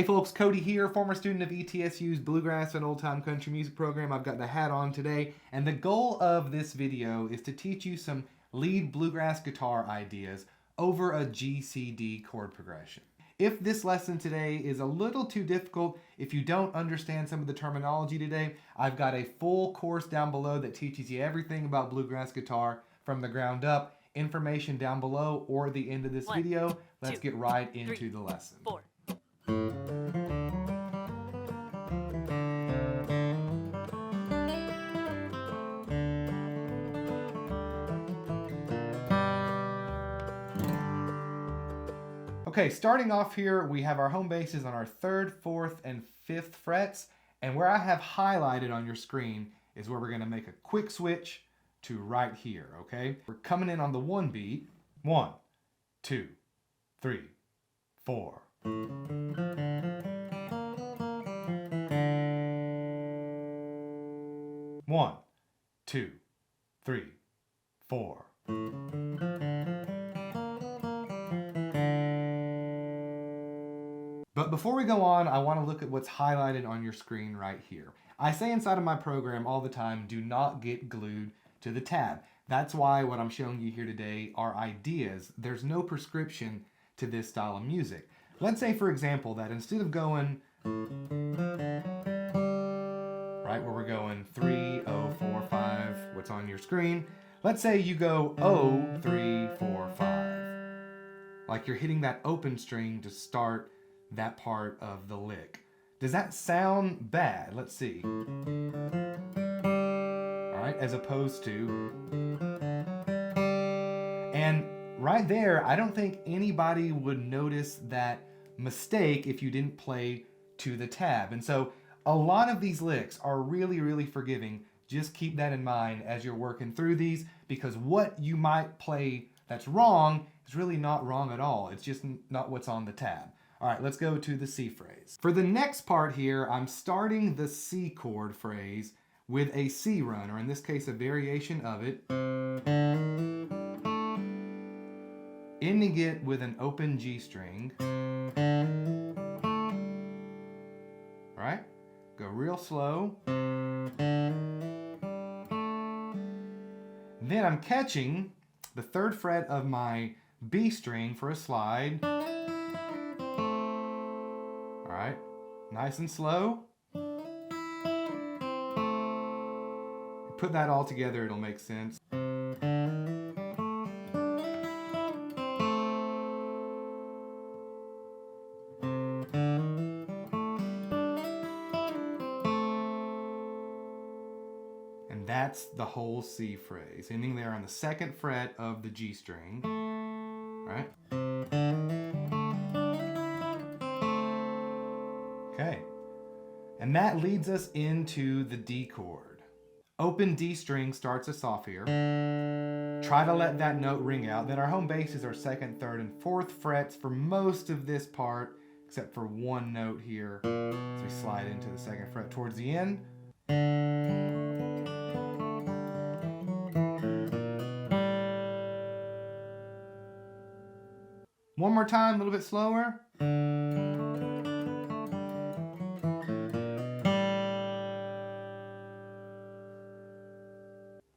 Hey folks, Cody here, former student of ETSU's Bluegrass and Old Time Country Music program. I've got the hat on today, and the goal of this video is to teach you some lead bluegrass guitar ideas over a GCD chord progression. If this lesson today is a little too difficult, if you don't understand some of the terminology today, I've got a full course down below that teaches you everything about bluegrass guitar from the ground up. Information down below or the end of this video. Let's get right into the lesson. 4. Okay, starting off here, we have our home bases on our 3rd, 4th, and 5th frets. And where I have highlighted on your screen is where we're going to make a quick switch to right here, okay? We're coming in on the 1 beat. 1, 2, 3, 4. One, two, three, 4. But before we go on, I want to look at what's highlighted on your screen right here. I say inside of my program all the time, do not get glued to the tab. That's why what I'm showing you here today are ideas. There's no prescription to this style of music. Let's say, for example, that instead of going, right, where we're going 3, 0, 4, 5, what's on your screen, let's say you go 0, 3, 4, 5. Like you're hitting that open string to start that part of the lick. Does that sound bad? Let's see. All right, as opposed to, and right there, I don't think anybody would notice that mistake if you didn't play to the tab. And so a lot of these licks are really forgiving. Just keep that in mind as you're working through these, because what you might play that's wrong is really not wrong at all. It's just not what's on the tab. All right, let's go to the C phrase. For the next part here, I'm starting the C chord phrase with a C run, or in this case, a variation of it, ending it with an open G string. All right, go real slow. Then I'm catching the 3rd fret of my B string for a slide. All right, nice and slow. Put that all together, it'll make sense. And that's the whole C phrase, ending there on the 2nd fret of the G string. All right. Okay. And that leads us into the D chord. Open D string starts us off here. Try to let that note ring out. Then our home bases are 2nd, 3rd, and 4th frets for most of this part, except for one note here. So we slide into the 2nd fret towards the end. One more time, a little bit slower.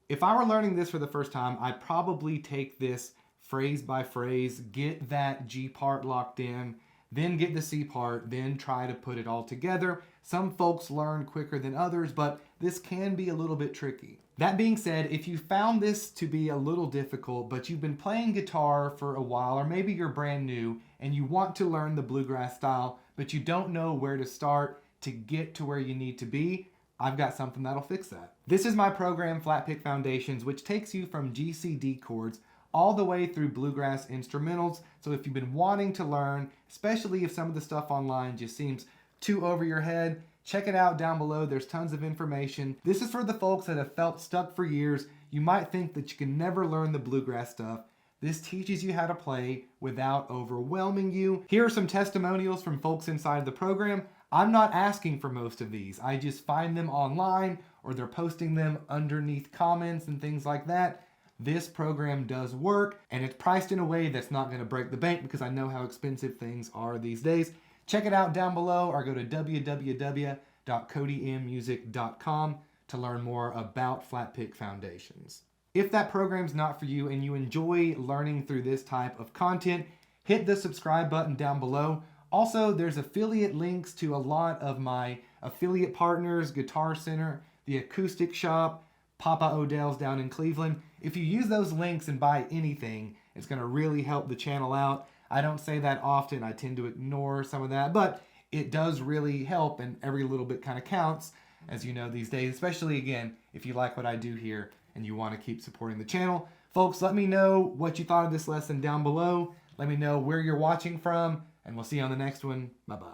If I were learning this for the first time, I'd probably take this phrase by phrase, get that G part locked in, then get the C part, then try to put it all together. Some folks learn quicker than others, but this can be a little bit tricky. That being said, if you found this to be a little difficult, but you've been playing guitar for a while, or maybe you're brand new and you want to learn the bluegrass style, but you don't know where to start to get to where you need to be, I've got something that'll fix that. This is my program, Flatpick Foundations, which takes you from GCD chords all the way through bluegrass instrumentals. So if you've been wanting to learn, especially if some of the stuff online just seems too over your head, check it out down below. There's tons of information. This is for the folks that have felt stuck for years. You might think that you can never learn the bluegrass stuff. This teaches you how to play without overwhelming you. Here are some testimonials from folks inside the program. I'm not asking for most of these. I just find them online, or they're posting them underneath comments and things like that. This program does work, and it's priced in a way that's not going to break the bank, because I know how expensive things are these days. Check it out down below or go to www.codymmusic.com to learn more about Flatpick Foundations. If that program's not for you and you enjoy learning through this type of content, hit the subscribe button down below. Also, there's affiliate links to a lot of my affiliate partners, Guitar Center, the Acoustic Shop, Papa Odell's down in Cleveland. If you use those links and buy anything, it's going to really help the channel out. I don't say that often. I tend to ignore some of that, but it does really help, and every little bit kind of counts, as you know these days, especially, again, if you like what I do here and you want to keep supporting the channel. Folks, let me know what you thought of this lesson down below. Let me know where you're watching from, and we'll see you on the next one. Bye-bye.